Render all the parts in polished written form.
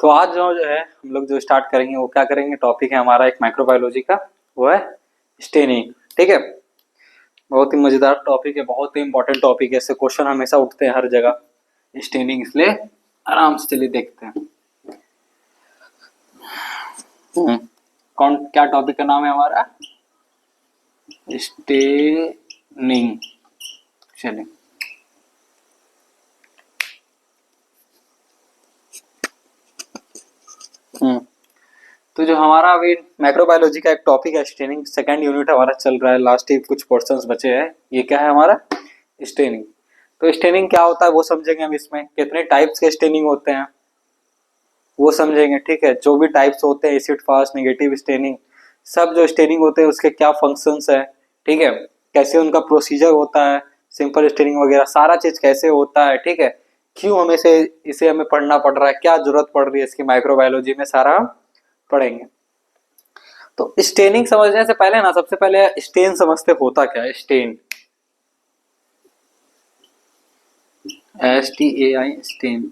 तो आज जो है हम लोग जो स्टार्ट करेंगे वो क्या करेंगे, टॉपिक है हमारा एक माइक्रोबायोलॉजी का, वो है स्टेनिंग। ठीक है, बहुत ही मजेदार टॉपिक है, बहुत ही इंपॉर्टेंट टॉपिक है, इससे क्वेश्चन हमेशा उठते हैं हर जगह स्टेनिंग, इसलिए आराम से चलिए देखते हैं। कौन क्या टॉपिक का नाम है हमारा, स्टेनिंग। चलिए तो जो हमारा अभी माइक्रोबायोलॉजी का एक टॉपिक है स्टेनिंग, सेकंड यूनिट हमारा चल रहा है, लास्ट ही कुछ पोर्शंस बचे हैं। ये क्या है हमारा स्टेनिंग। तो स्टेनिंग क्या होता है वो समझेंगे हम, इसमें कितने टाइप्स के स्टेनिंग होते हैं वो समझेंगे। ठीक है, जो भी टाइप्स होते हैं, एसिड फास्ट, नेगेटिव स्टेनिंग, सब जो स्टेनिंग होते हैं उसके क्या फंक्शंस है, ठीक है, कैसे उनका प्रोसीजर होता है, सिंपल स्टेनिंग वगैरह सारा चीज कैसे होता है, ठीक है, क्यों हमें से इसे हमें पढ़ना पड़ रहा है, क्या जरूरत पड़ रही है इसकी माइक्रोबायोलॉजी में, सारा हम पढ़ेंगे। तो स्टेनिंग समझने से पहले ना, सबसे पहले स्टेन समझते होता क्या है। Stand, STAI, stand.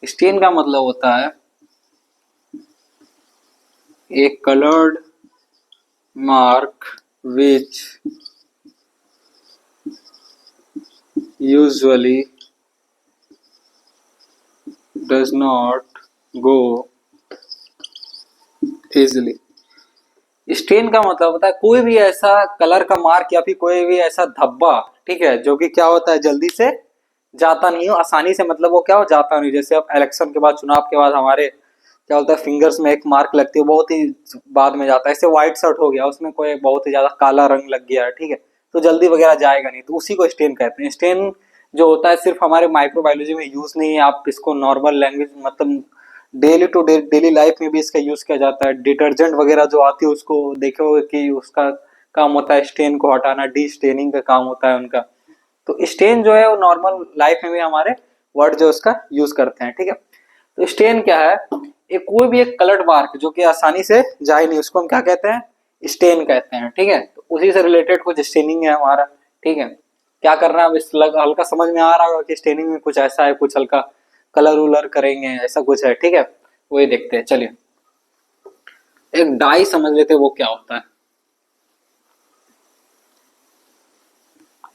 स्टेन का मतलब होता है a colored mark which usually does not go easily। Stain का मतलब होता है कोई भी ऐसा कलर का मार्क या फिर कोई भी ऐसा धब्बा, ठीक है, जो कि क्या होता है जल्दी से जाता नहीं हो, आसानी से, मतलब वो क्या हो जाता नहीं। जैसे अब इलेक्शन के बाद, चुनाव के बाद हमारे क्या होता है, फिंगर्स में एक मार्क लगती है, बहुत ही बाद में जाता है। इससे व्हाइट शर्ट हो गया, उसमें कोई बहुत ही ज्यादा काला रंग लग गया, ठीक है, तो जल्दी वगैरह जाएगा नहीं, तो उसी को स्टेन कहते हैं। स्टेन जो होता है सिर्फ हमारे माइक्रोबायोलॉजी में यूज नहीं है, आप इसको नॉर्मल लैंग्वेज मतलब डेली टू डेली लाइफ में भी इसका यूज किया जाता है। डिटर्जेंट वगैरह जो आती है उसको देखोगे कि उसका काम होता है स्टेन को हटाना, डी स्टेनिंग का काम होता है उनका। तो स्टेन जो है वो नॉर्मल लाइफ में भी हमारे वर्ड जो उसका यूज करते हैं। ठीक है, तो स्टेन क्या है, एक कोई भी एक कलर्ड मार्क जो कि आसानी से जाए नहीं, उसको हम क्या कहते हैं, स्टेन कहते हैं। ठीक है, तो उसी से रिलेटेड कुछ स्टेनिंग है हमारा। ठीक है, क्या करना है अब, इस हल्का समझ में आ रहा होगा कि स्टेनिंग में कुछ ऐसा है, कुछ हल्का कलर उलर करेंगे, ऐसा कुछ है। ठीक है, वही देखते हैं। चलिए एक डाई समझ लेते हैं वो क्या होता है।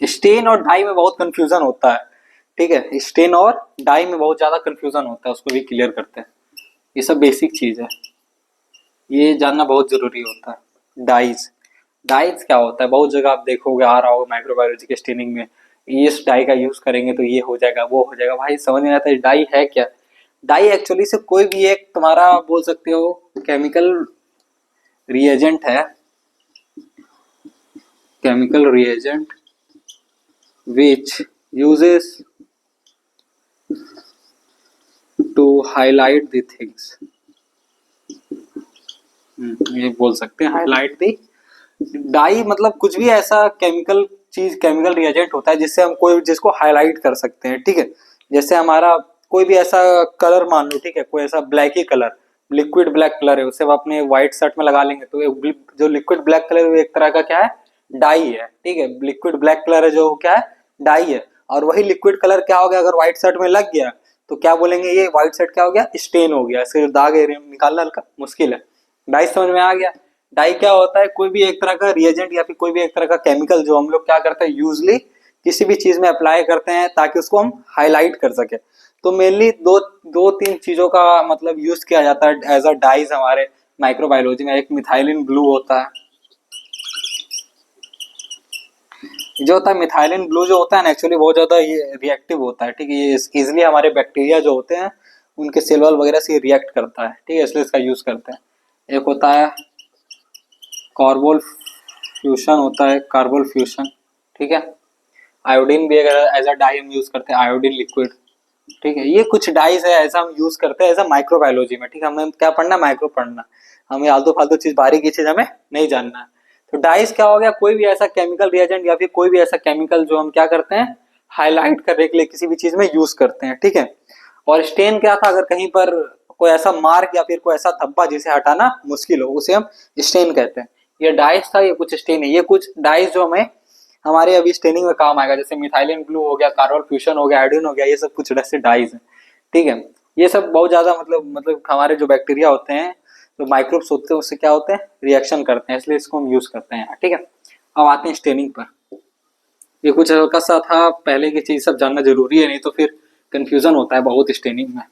स्टेन और डाई में बहुत कंफ्यूजन होता है। ठीक है, स्टेन और डाई में बहुत ज्यादा कंफ्यूजन होता है, उसको भी क्लियर करते हैं। ये सब बेसिक चीज है, ये जानना बहुत जरूरी होता है। डाइज, डाइज क्या होता है, बहुत जगह आप देखोगे आ रहा होगा माइक्रोबायोलॉजी के स्टेनिंग में, ये इस डाई का यूज करेंगे तो ये हो जाएगा, वो हो जाएगा। भाई समझ नहीं आता है डाई है क्या। डाई एक्चुअली से कोई भी एक तुम्हारा बोल सकते हो केमिकल रिएजेंट है, chemical reagent which uses to highlight the things। ये बोल सकते हैं हाईलाइट दी। डाई मतलब कुछ भी ऐसा केमिकल चीज, केमिकल रिएजेंट होता है जिससे हम कोई जिसको हाईलाइट कर सकते हैं। ठीक है, जैसे हमारा कोई भी ऐसा कलर मान लो, ठीक है, कोई ऐसा ब्लैक ही कलर, लिक्विड ब्लैक कलर है, उसे हम अपने व्हाइट शर्ट में लगा लेंगे तो जो लिक्विड ब्लैक कलर है एक तरह का क्या है, डाई है। ठीक है, लिक्विड ब्लैक कलर है जो क्या है, डाई है। और वही लिक्विड कलर क्या हो गया, अगर व्हाइट शर्ट में लग गया तो क्या बोलेंगे, ये व्हाइट शर्ट क्या हो गया, स्टेन हो गया, इसके दाग निकालना हल्का मुश्किल है। डाई समझ में आ गया। डाई क्या होता है, कोई भी एक तरह का रिएजेंट या फिर कोई भी एक तरह का केमिकल जो हम लोग क्या करते हैं यूजली किसी भी चीज में अप्लाई करते हैं ताकि उसको हम हाईलाइट कर सके। तो मेनली दो दो तीन चीजों का मतलब यूज किया जाता है एज अ डाइज हमारे माइक्रोबायोलॉजी में। एक मिथाइलिन ब्लू होता है, जो होता है मिथाइलिन ब्लू जो होता है ना, एक्चुअली बहुत ज्यादा ये रिएक्टिव होता है। ठीक है, ये इजिली हमारे बैक्टीरिया जो होते हैं उनके सेल वॉल वगैरह से रिएक्ट करता है। ठीक है, इसलिए इसका यूज करते हैं। एक होता है कार्बोल फ्यूशन, होता है कार्बोल फ्यूशन। ठीक है, आयोडीन भी अगर एज अ डाई हम यूज करते हैं, आयोडीन लिक्विड। ठीक है, ये कुछ डाइज है ऐसा हम यूज करते हैं एज अ माइक्रोबायोलॉजी में। ठीक है, हमें क्या पढ़ना, माइक्रो पढ़ना, हमें आलतू फालतू चीज, बारीकी चीज हमें नहीं जानना है। तो डाइज क्या हो गया, कोई भी ऐसा केमिकल रिएजेंट या फिर कोई भी ऐसा केमिकल जो हम क्या करते हैं, हाईलाइट करने के लिए किसी भी चीज में यूज करते हैं। ठीक है, और स्टेन क्या था, अगर कहीं पर कोई ऐसा मार्क या फिर कोई ऐसा धब्बा जिसे हटाना मुश्किल हो, उसे हम स्टेन कहते हैं। ये डाइज था, ये कुछ स्टेन है, ये कुछ डाइज जो हमें हमारे अभी स्टेनिंग में काम आएगा, जैसे मिथाइलिन ब्लू हो गया, कार्बोल फ्यूशन हो गया, आयोडीन हो गया, ये सब कुछ ऐसे डाइज है, ठीक है। ये सब बहुत ज्यादा मतलब हमारे जो बैक्टीरिया होते हैं, जो माइक्रोब्स होते हैं, उससे क्या होते हैं, रिएक्शन करते हैं, इसलिए इसको हम यूज करते हैं, ठीक है। अब आते हैं स्टेनिंग पर। ये कुछ हल्का सा था, पहले की चीज सब जानना जरूरी है, नहीं तो फिर कंफ्यूजन होता है बहुत स्टेनिंग में।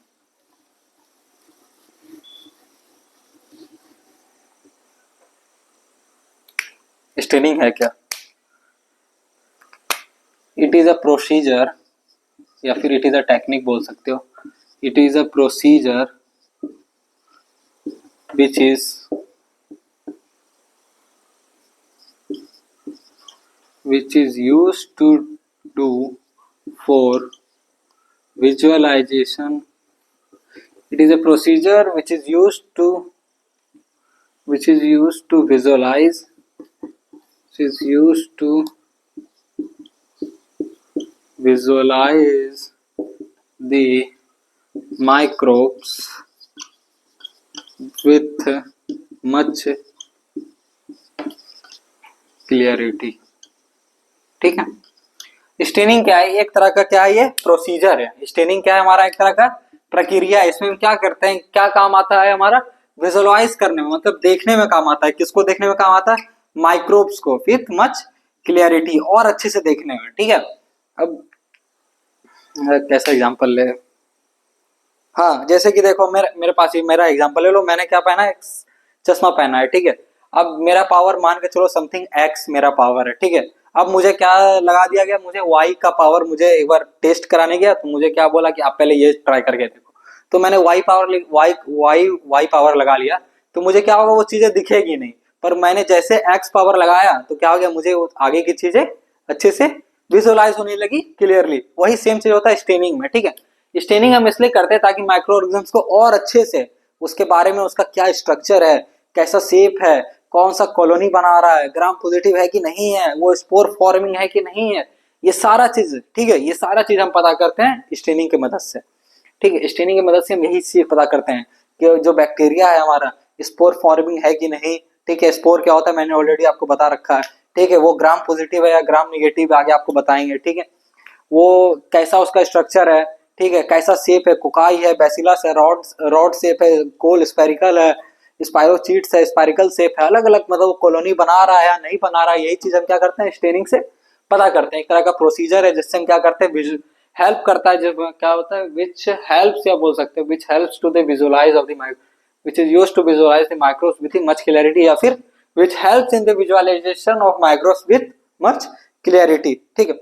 स्टेनिंग है क्या? इट इज अ प्रोसीजर, या फिर इट इज अ टेक्निक बोल सकते हो। It is a procedure which is used to do for visualization. It is a procedure which is used to visualize, which is used to visualize the microbes with much clarity, ठीक है। Staining क्या है? एक तरह का क्या है, ये प्रोसीजर है। स्टेनिंग क्या है? हमारा एक तरह का प्रक्रिया है। इसमें हम क्या करते हैं, क्या काम आता है हमारा? विजुअलाइज करने में, मतलब देखने में काम आता है। किसको देखने में काम आता है? माइक्रोब्स को, विथ मच क्लियरिटी, और अच्छे से देखने में, ठीक है। अब कैसा एग्जांपल ले? हाँ, जैसे कि देखो मेरे पास ही मेरा एग्जांपल ले लो। मैंने क्या पहना है? चश्मा पहना है, ठीक है। अब मेरा पावर मान के चलो समथिंग एक्स मेरा पावर है, ठीक है। अब मुझे क्या लगा दिया गया? मुझे वाई का पावर मुझे एक बार टेस्ट कराने गया, तो मुझे क्या बोला कि आप पहले ये ट्राई करके देखो। तो मैंने वाई पावर लगा लिया, तो मुझे क्या होगा? वो चीजें दिखेगी नहीं। पर मैंने जैसे एक्स पावर लगाया, तो क्या हो गया? मुझे आगे की चीजें अच्छे से विजुअलाइज होने लगी क्लियरली। वही सेम चीज होता है स्टेनिंग में, ठीक है। स्टेनिंग हम इसलिए करते हैं ताकि माइक्रो ऑर्गेनिज्म्स को और अच्छे से उसके बारे में, उसका क्या स्ट्रक्चर है, कैसा शेप है, कौन सा कॉलोनी बना रहा है, ग्राम पॉजिटिव है कि नहीं है, वो स्पोर फॉर्मिंग है कि नहीं है, ये सारा चीज, ठीक है, ये सारा चीज हम पता करते हैं स्टेनिंग की मदद से, ठीक है। स्टेनिंग की मदद से हम यही चीज पता करते हैं कि जो बैक्टीरिया है हमारा, स्पोर फॉर्मिंग है कि नहीं, ठीक है। स्पोर क्या होता है मैंने ऑलरेडी आपको बता रखा है, ठीक है। वो ग्राम पॉजिटिव है या ग्राम निगेटिव आगे आपको बताएंगे, ठीक है। वो कैसा उसका स्ट्रक्चर है, ठीक है, कैसा शेप है, कोकाई है, बेसिलस है, रॉड शेप है, गोल स्पेरिकल है, स्पाइरोचीट्स है, स्पाइरिकल शेप है, अलग अलग, मतलब कॉलोनी बना रहा है या नहीं बना रहा है, यही चीज हम क्या करते हैं स्टेनिंग से पता करते हैं। एक तरह का प्रोसीजर है जिससे हम क्या करते हैं, हेल्प करता है। जब क्या होता है, विच हेल्प्स, या बोल सकते हैं which helps to the visualize of the which is used to visualize the microbes with much clarity, या फिर which helps in the visualization of microbes with much clarity, ठीक है।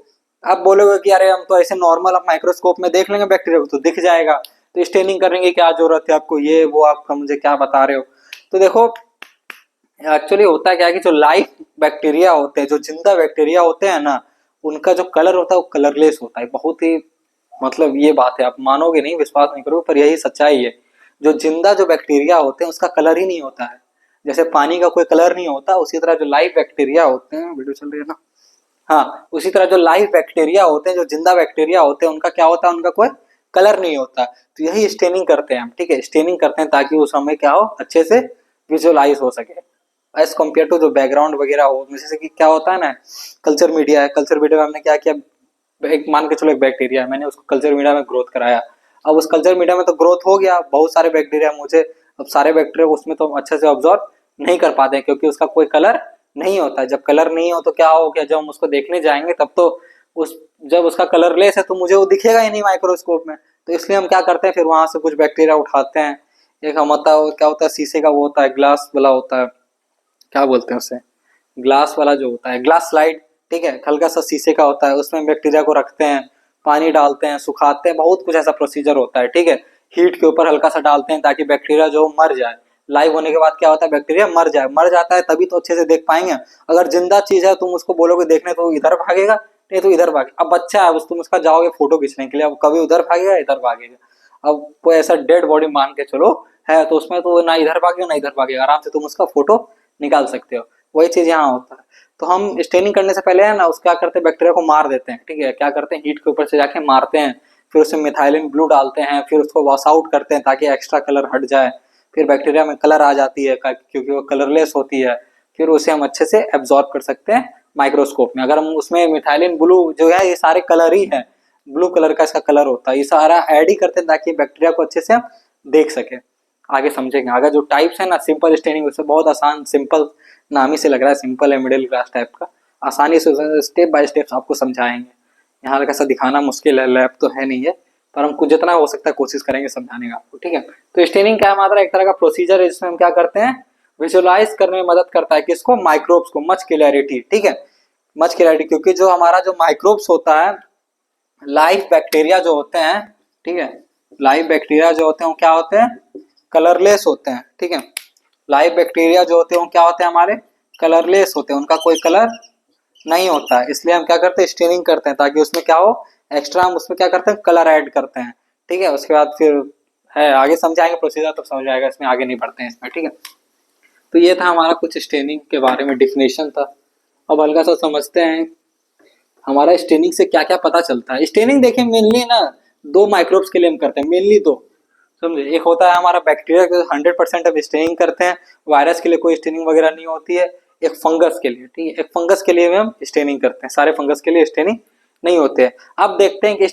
आप बोलोगे कि अरे हम तो ऐसे नॉर्मल आप माइक्रोस्कोप में देख लेंगे बैक्टीरिया को तो दिख जाएगा, तो स्टेनिंग करने की क्या जरूरत है आपको, ये वो आपका मुझे क्या बता रहे हो। तो देखो एक्चुअली होता क्या है कि जो लाइव बैक्टीरिया होते हैं, जो जिंदा बैक्टीरिया होते हैं ना, उनका जो कलर होता है वो कलरलेस होता है। बहुत ही मतलब ये बात है, आप मानोगे नहीं, विश्वास नहीं करोगे, पर यही सच्चाई है। जो जिंदा जो बैक्टीरिया होते हैं उसका कलर ही नहीं होता है। जैसे पानी का कोई कलर नहीं होता, उसी तरह जो लाइव बैक्टीरिया होते हैं, वीडियो चल रही है ना, हाँ, उसी तरह जो लाइव बैक्टीरिया होते हैं, जो जिंदा बैक्टीरिया होते हैं, उनका क्या होता है, उनका कोई कलर नहीं होता। तो यही स्टेनिंग करते हैं हम, ठीक है। स्टेनिंग करते हैं ताकि उस हमें क्या हो, अच्छे से विजुअलाइज हो सके एज कम्पेयर टू जो बैकग्राउंड वगैरह हो। जैसे कि क्या होता है ना, कल्चर मीडिया है, कल्चर मीडिया में हमने क्या किया, एक मान के चलो एक बैक्टीरिया है, मैंने उसको कल्चर मीडिया में ग्रोथ कराया। अब उस कल्चर मीडिया में तो ग्रोथ हो गया, बहुत सारे बैक्टीरिया मुझे, अब सारे बैक्टीरिया उसमें तो अच्छे से ऑब्जॉर्व नहीं कर पाते हैं क्योंकि उसका कोई कलर नहीं होता। जब कलर नहीं हो तो क्या हो गया, जब हम उसको देखने जाएंगे तब तो उस जब उसका कलर लेस है तो मुझे वो दिखेगा ही नहीं माइक्रोस्कोप में। तो इसलिए हम क्या करते हैं, फिर वहां से कुछ बैक्टीरिया उठाते हैं। एक हम होता है, क्या होता है, शीशे का वो होता है, ग्लास वाला होता है, क्या बोलते हैं उसे, ग्लास वाला जो होता है, ग्लास स्लाइड, ठीक है, हल्का सा शीशे का होता है, उसमें बैक्टीरिया को रखते हैं, पानी डालते हैं, सुखाते हैं, बहुत कुछ ऐसा प्रोसीजर होता है, ठीक है। हीट के ऊपर हल्का सा डालते हैं ताकि बैक्टीरिया जो मर जाए। लाइव होने के बाद क्या होता है, बैक्टीरिया मर जाता है, तभी तो अच्छे से देख पाएंगे। अगर जिंदा चीज है तुम उसको बोलोगे देखने तो इधर भागेगा, नहीं तो इधर भागे। अब बच्चा है, तुम उसका जाओगे फोटो खींचने के लिए, अब कभी उधर भागेगा इधर भागेगा। अब कोई ऐसा डेड बॉडी मान के चलो है तो उसमें तो ना इधर भागेगा ना इधर भागेगा, आराम से तुम उसका फोटो निकाल सकते हो। वही चीज यहाँ होता है। तो हम स्टेनिंग करने से पहले है ना, उसका क्या करते हैं, बैक्टीरिया को मार देते हैं, ठीक है। क्या करते हैं, हीट के ऊपर से जाके मारते हैं, फिर उसमें मिथाइलिन ब्लू डालते हैं, फिर उसको वॉश आउट करते हैं ताकि एक्स्ट्रा कलर हट जाए। फिर बैक्टीरिया में कलर आ जाती है क्योंकि वो कलरलेस होती है। फिर उसे हम अच्छे से एब्जॉर्ब कर सकते हैं माइक्रोस्कोप में। अगर हम उसमें मिथाइलिन ब्लू जो है, ये सारे कलर ही है, ब्लू कलर का इसका कलर होता है, ये सारा ऐड ही करते हैं ताकि बैक्टीरिया को अच्छे से हम देख सके। आगे समझेंगे। आगे जो टाइप्स है ना सिंपल स्टेनिंग, उससे बहुत आसान, सिंपल नाम ही से लग रहा है सिंपल है, मिडिल क्लास टाइप का, आसानी से स्टेप बाय स्टेप आपको समझाएंगे। यहाँ कैसा दिखाना मुश्किल है, लैब तो है नहीं है, पर हम कुछ जितना हो सकता है कोशिश करेंगे समझाने का आपको, ठीक है। तो स्टेनिंग क्या है हमारा, एक तरह का प्रोसीजर है जिसमें हम क्या करते हैं, विजुअलाइज करने में मदद करता है किसको, माइक्रोब्स को, मच क्लियरिटी, ठीक है, मच क्लियरिटी। क्योंकि जो हमारा जो माइक्रोब्स होता है, लाइव बैक्टीरिया जो होते हैं, ठीक है, लाइव बैक्टीरिया जो होते हैं वो क्या होते हैं, कलरलेस होते हैं, ठीक है। लाइव बैक्टीरिया जो होते हैं वो क्या होते हैं हमारे, कलरलेस होते हैं, उनका कोई कलर नहीं होता है। इसलिए हम क्या करते हैं, स्टेनिंग करते हैं ताकि उसमें क्या हो, एक्स्ट्रा हम उसमें क्या करते हैं, कलर ऐड करते हैं, ठीक है। उसके बाद फिर है आगे समझाएंगे प्रोसीजर, तब समझ आएगा, इसमें आगे नहीं बढ़ते हैं इसमें, ठीक है। तो ये था हमारा कुछ स्टेनिंग के बारे में डिफिनेशन था। अब हल्का सा समझते हैं हमारा स्टेनिंग से क्या क्या पता चलता है। स्टेनिंग देखिए मेनली ना दो माइक्रोब्स के लिए हम करते हैं, मेनली दो, समझे। एक होता है हमारा बैक्टीरिया के 100% हम स्टेनिंग करते हैं, वायरस के लिए कोई स्टेनिंग वगैरह नहीं होती है। एक फंगस के लिए, ठीक है, एक फंगस के लिए हम स्टेनिंग करते हैं, सारे फंगस के लिए स्टेनिंग नहीं होते हैं। अब देखते हैं कि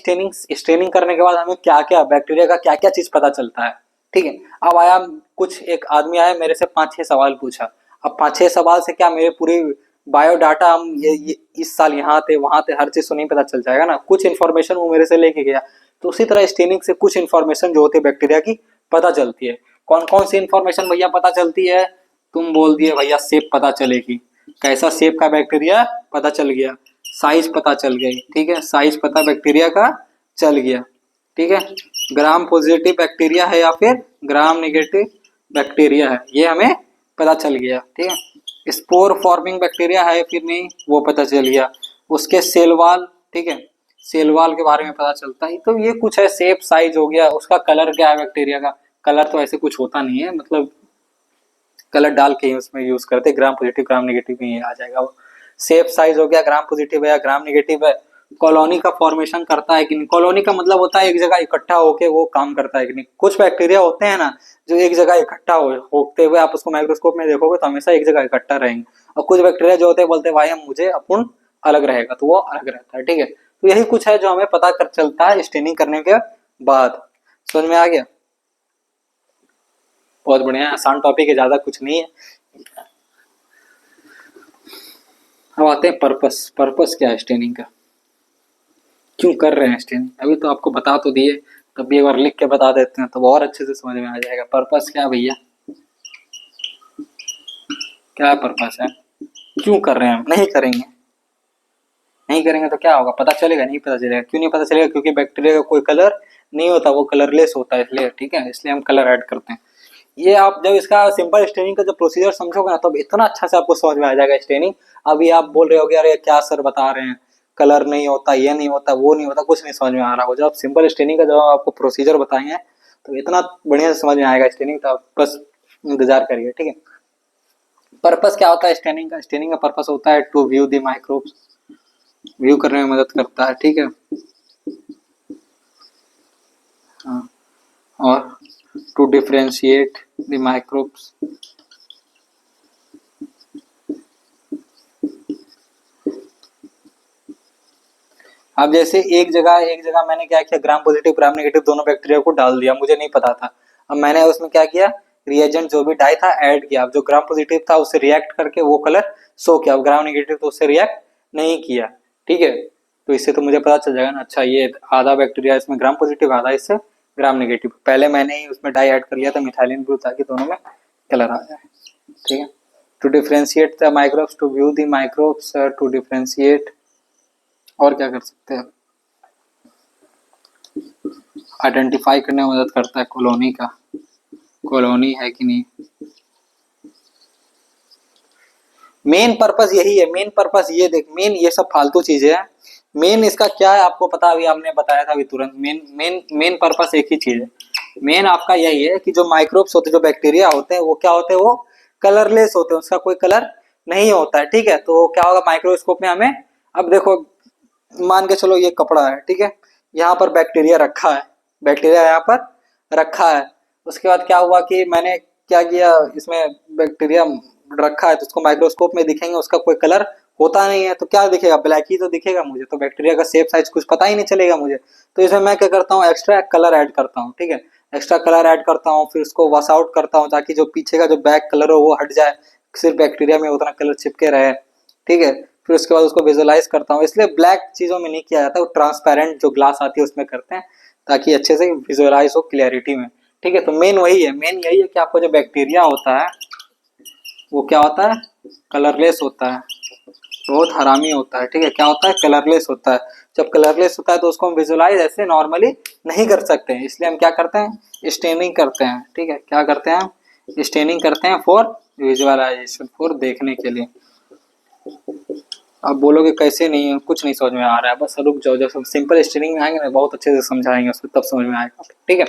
स्टेनिंग करने के बाद हमें क्या क्या बैक्टीरिया का क्या क्या चीज पता चलता है, ठीक है। अब आया कुछ, एक आदमी आया मेरे से 5-6 सवाल पूछा। अब 5-6 सवाल से क्या मेरे पूरी बायोडाटा, हम ये इस साल यहाँ थे वहां थे, हर चीज तो नहीं पता चल जाएगा ना, कुछ इन्फॉर्मेशन वो मेरे से लेके गया। तो उसी तरह स्टेनिंग से कुछ इन्फॉर्मेशन जो होती है बैक्टीरिया की पता चलती है। कौन कौन सी इन्फॉर्मेशन भैया पता चलती है, तुम बोल दिए भैया शेप पता चलेगी, कैसा शेप का बैक्टीरिया पता चल गया, साइज पता चल गई, ठीक है, साइज पता बैक्टीरिया का चल गया, ठीक है। ग्राम पॉजिटिव बैक्टीरिया है या फिर ग्राम नेगेटिव बैक्टीरिया है, ये हमें पता चल गया, ठीक है। स्पोर फॉर्मिंग बैक्टीरिया है फिर नहीं, वो पता चल गया। उसके सेल वाल, ठीक है, सेल वाल के बारे में पता चलता है। तो ये कुछ है, शेप साइज हो गया। उसका कलर क्या है बैक्टीरिया का, कलर तो ऐसे कुछ होता नहीं है, मतलब कलर डाल के ही उसमें यूज करते, ग्राम पॉजिटिव ग्राम नेगेटिव में ये आ जाएगा वो। शेप साइज हो गया, ग्राम पॉजिटिव है या ग्राम नेगेटिव है। कॉलोनी का फॉर्मेशन करता है कि नहीं, कॉलोनी का मतलब होता है एक जगह इकट्ठा होके वो काम करता है कि नहीं। कुछ बैक्टीरिया होते हैं ना जो एक जगह इकट्ठा होते हुए आप उसको माइक्रोस्कोप में देखोगे तो हमेशा एक जगह इकट्ठा रहेंगे, और कुछ बैक्टीरिया जो होते हैं बोलते हैं भाई हम मुझे अपूर्ण अलग रहेगा, तो वो अलग रहता है, ठीक है। तो यही कुछ है जो हमें पता कर चलता है स्टेनिंग करने के बाद। समझ में आ गया, बहुत बढ़िया, आसान टॉपिक है, ज्यादा कुछ नहीं है। अब आते हैं पर्पस। पर्पस क्या है स्टेनिंग का, क्यों कर रहे हैं स्टेनिंग, अभी तो आपको बता तो दिए, तब भी एक बार लिख के बता देते हैं तो और अच्छे से समझ में आ जाएगा। पर्पस क्या भैया, क्या पर्पस है, क्यों कर रहे हैं हम, नहीं करेंगे, नहीं करेंगे तो क्या होगा, पता चलेगा, नहीं पता चलेगा। क्यों नहीं पता चलेगा, क्योंकि बैक्टीरिया का कोई कलर नहीं होता, वो कलरलेस होता है, इसलिए, ठीक है, इसलिए हम कलर ऐड करते हैं। ये आप जब इसका सिंपल स्टेनिंग का जब प्रोसीजर समझोगे ना तब इतना अच्छा से आपको समझ में आ जाएगा स्टेनिंग। अभी आप बोल रहे हो अरे क्या सर बता रहे हैं, कलर नहीं होता, ये नहीं होता, वो नहीं होता, कुछ नहीं समझ में आ रहा हो। जब सिंपल स्टेनिंग का जब आपको प्रोसीजर बताएंगे तो इतना बढ़िया से समझ में आएगा स्टेनिंग, तो आप बस इंतजार करिए, ठीक है। पर्पस क्या होता है स्टेनिंग का, स्टेनिंग का पर्पस होता है to view the microbes, view करने में मदद करता है, ठीक है। हाँ, और टू डिफरेंशिएट द माइक्रोब्स, अब जैसे एक जगह मैंने क्या किया, ग्राम पॉजिटिव ग्राम नेगेटिव दोनों बैक्टीरिया को डाल दिया, मुझे नहीं पता था। अब मैंने उसमें क्या किया, रिएजेंट जो भी डाई था ऐड किया। अब जो ग्राम पॉजिटिव था उससे रिएक्ट करके वो कलर शो किया, अब ग्राम नेगेटिव तो उससे रिएक्ट नहीं किया, ठीक है। तो इससे तो मुझे पता चल जाएगा ना, अच्छा ये आधा बैक्टीरिया इसमें ग्राम पॉजिटिव, आधा इससे ग्राम नेगेटिव। पहले मैंने ही उसमें डाई ऐड कर लिया था मिथाइलिन ब्लू, ताकि दोनों में कलर आ जाए, ठीक है। To differentiate the microbes, to view the microbes, to differentiate, और क्या कर सकते हैं, आइडेंटिफाई करने में मदद करता है कॉलोनी का, कॉलोनी है कि नहीं। मेन पर्पस यही है, मेन पर्पस ये देख, मेन ये सब फालतू चीजें हैं, मेन इसका क्या है आपको पता, अभी आपने बताया था अभी तुरंत। मेन मेन मेन पर्पस एक ही चीज है, मेन आपका यही है कि जो माइक्रोब्स होते हैं, जो बैक्टीरिया होते हैं, वो क्या होते हैं, वो कलरलेस होते हैं, उसका कोई कलर नहीं होता है, ठीक है। तो क्या होगा माइक्रोस्कोप में हमें, अब देखो मान के चलो ये कपड़ा है, ठीक है, यहाँ पर बैक्टीरिया रखा है, बैक्टीरिया यहाँ पर रखा है। उसके बाद क्या हुआ कि मैंने क्या किया, इसमें बैक्टीरिया रखा है तो उसको माइक्रोस्कोप में दिखेंगे, उसका कोई कलर होता नहीं है तो क्या दिखेगा, ब्लैक ही तो दिखेगा मुझे, तो बैक्टीरिया का शेप साइज कुछ पता ही नहीं चलेगा मुझे। तो इसमें मैं क्या करता हूँ, एक्स्ट्रा कलर ऐड करता हूँ, ठीक है, एक्स्ट्रा कलर ऐड करता हूँ, फिर उसको वॉश आउट करता हूँ ताकि जो पीछे का जो बैक कलर हो वो हट जाए, सिर्फ बैक्टीरिया में उतना कलर चिपके रहे, ठीक है। फिर उसके बाद उसको विजुअलाइज करता हूँ, इसलिए ब्लैक चीजों में नहीं किया जाता, वो ट्रांसपेरेंट जो ग्लास आती है उसमें करते हैं ताकि अच्छे से विजुअलाइज हो क्लियरिटी में, ठीक है। तो मेन वही है, मेन यही है कि आपको जो बैक्टीरिया होता है वो क्या होता है, कलरलेस होता है, बहुत हरामी होता है, ठीक है। क्या होता है, कलरलेस होता है। जब कलरलेस होता है तो उसको हम विजुअलाइज ऐसे नॉर्मली नहीं कर सकते हैं, इसलिए हम क्या करते हैं, स्टेनिंग करते हैं, ठीक है। क्या करते हैं, स्टेनिंग करते हैं फॉर विजुअलाइजेशन, फॉर देखने के लिए। आप बोलोगे कैसे, नहीं कुछ नहीं समझ में आ रहा है, बस रुक जाओ, जब सिंपल स्टेनिंग में आएंगे ना बहुत अच्छे से समझाएंगे उसको, तब समझ में आएगा, ठीक है।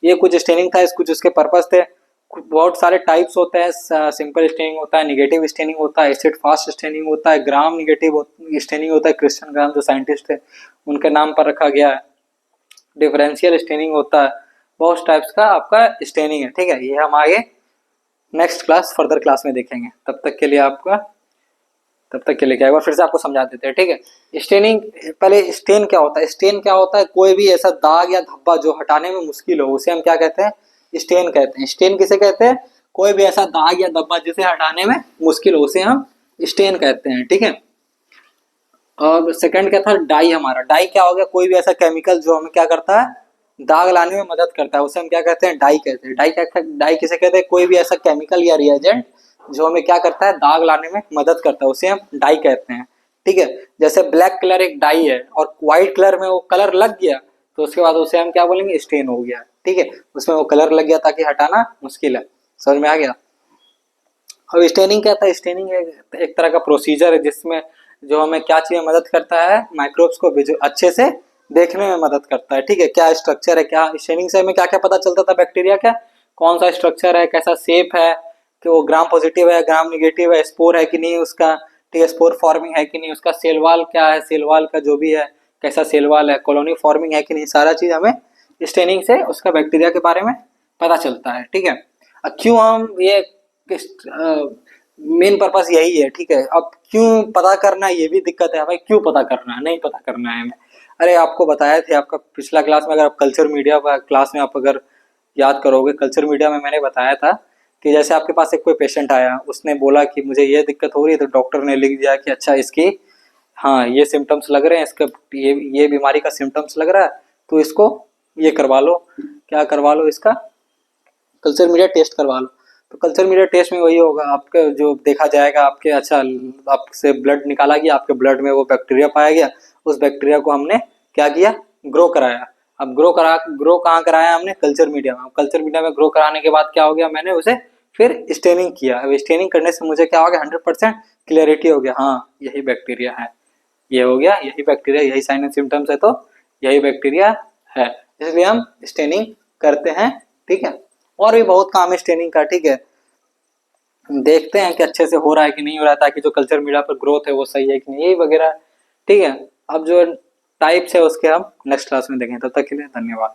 ये कुछ स्टेनिंग था, कुछ उसके पर्पस थे। बहुत सारे टाइप्स होते हैं, सिंपल स्टेनिंग होता है, निगेटिव स्टेनिंग होता है, एसिड फास्ट स्टेनिंग होता है, ग्राम निगेटिव स्टेनिंग होता है, क्रिश्चियन ग्राम जो साइंटिस्ट है उनके नाम पर रखा गया है, डिफरेंशियल स्टेनिंग होता है, बहुत टाइप्स का आपका स्टेनिंग है, ठीक है। ये हम आगे नेक्स्ट क्लास फर्दर क्लास में देखेंगे, तब तक के लिए क्या, एक बार फिर से आपको समझा देते हैं, ठीक है। स्टेनिंग, पहले स्टेन क्या होता है, स्टेन क्या होता है, कोई भी ऐसा दाग या धब्बा जो हटाने में मुश्किल हो उसे हम क्या कहते हैं, स्टेन कहते हैं। स्टेन किसे कहते हैं, कोई भी ऐसा दाग या धब्बा जिसे हटाने में मुश्किल हो उसे हम स्टेन कहते हैं, ठीक है। और सेकंड क्या था, डाई। हमारा डाई क्या हो गया, कोई भी ऐसा केमिकल जो हमें क्या करता है, दाग लाने में मदद करता है, उसे हम क्या कहते हैं, डाई कहते हैं। डाई किसे कहते हैं, कोई भी ऐसा केमिकल या रिएजेंट जो हमें क्या करता है, दाग लाने में मदद करता है, उसे हम डाई कहते हैं, ठीक है। जैसे ब्लैक कलर एक डाई है और व्हाइट कलर में वो कलर लग गया तो उसके बाद उसे हम क्या बोलेंगे, स्टेन हो गया, ठीक है। उसमें वो कलर लग गया ताकि हटाना मुश्किल है, समझ में आ गया। अब स्टेनिंग क्या था, स्टेनिंग एक तरह का प्रोसीजर है जिसमें जो हमें क्या चीज़ में मदद करता है, माइक्रोब्स को अच्छे से देखने में मदद करता है, ठीक है। क्या स्ट्रक्चर है, क्या स्टेनिंग से हमें क्या क्या पता चलता था, बैक्टीरिया का कौन सा स्ट्रक्चर है, कैसा शेप है, कि वो ग्राम पॉजिटिव है, ग्राम निगेटिव है, स्पोर है कि नहीं उसका, ठीक है, स्पोर फॉर्मिंग है कि नहीं, उसका सेल वाल क्या है, सेल वाल का जो भी है कैसा सेल वाल है, कॉलोनी फॉर्मिंग है कि नहीं, सारा चीज़ हमें स्टेनिंग से उसका बैक्टीरिया के बारे में पता चलता है, ठीक है। क्यों हम ये मेन पर्पस यही है, ठीक है। अब क्यों पता करना, ये भी दिक्कत है भाई, क्यों पता करना है, नहीं पता करना है हमें। अरे आपको बताया थे, आपका पिछला क्लास में, अगर आप कल्चर मीडिया क्लास में आप अगर याद करोगे, कल्चर मीडिया में मैंने बताया था कि जैसे आपके पास एक कोई पेशेंट आया, उसने बोला कि मुझे ये दिक्कत हो रही है, तो डॉक्टर ने लिख दिया कि अच्छा इसकी, हाँ ये सिम्टम्स लग रहे हैं, इसका ये बीमारी का सिम्टम्स लग रहा है, तो इसको ये करवा लो, क्या करवा लो, इसका कल्चर मीडिया टेस्ट करवा लो। तो कल्चर मीडिया टेस्ट में वही होगा, आपका जो देखा जाएगा आपके, अच्छा आपसे ब्लड निकाला गया, आपके ब्लड में वो बैक्टीरिया पाया गया, उस बैक्टीरिया को हमने क्या किया, ग्रो कराया। अब ग्रो कहाँ कराया हमने, कल्चर मीडिया में। कल्चर मीडिया में ग्रो कराने के बाद क्या हो गया, मैंने उसे फिर स्टेनिंग किया। अब स्टेनिंग करने से मुझे क्या हो गया, 100% क्लियरिटी हो गया, हाँ यही बैक्टीरिया है, ये हो गया यही बैक्टीरिया, यही साइन एंड सिम्टम्स है तो यही बैक्टीरिया है, इसलिए हम स्टेनिंग करते हैं, ठीक है। और भी बहुत काम है स्टेनिंग का, ठीक है। देखते हैं कि अच्छे से हो रहा है कि नहीं हो रहा है, ताकि जो कल्चर मीडिया पर ग्रोथ है वो सही है कि नहीं, यही वगैरह, ठीक है। अब जो टाइप्स है उसके हम नेक्स्ट क्लास में देखें, तब तक के लिए धन्यवाद।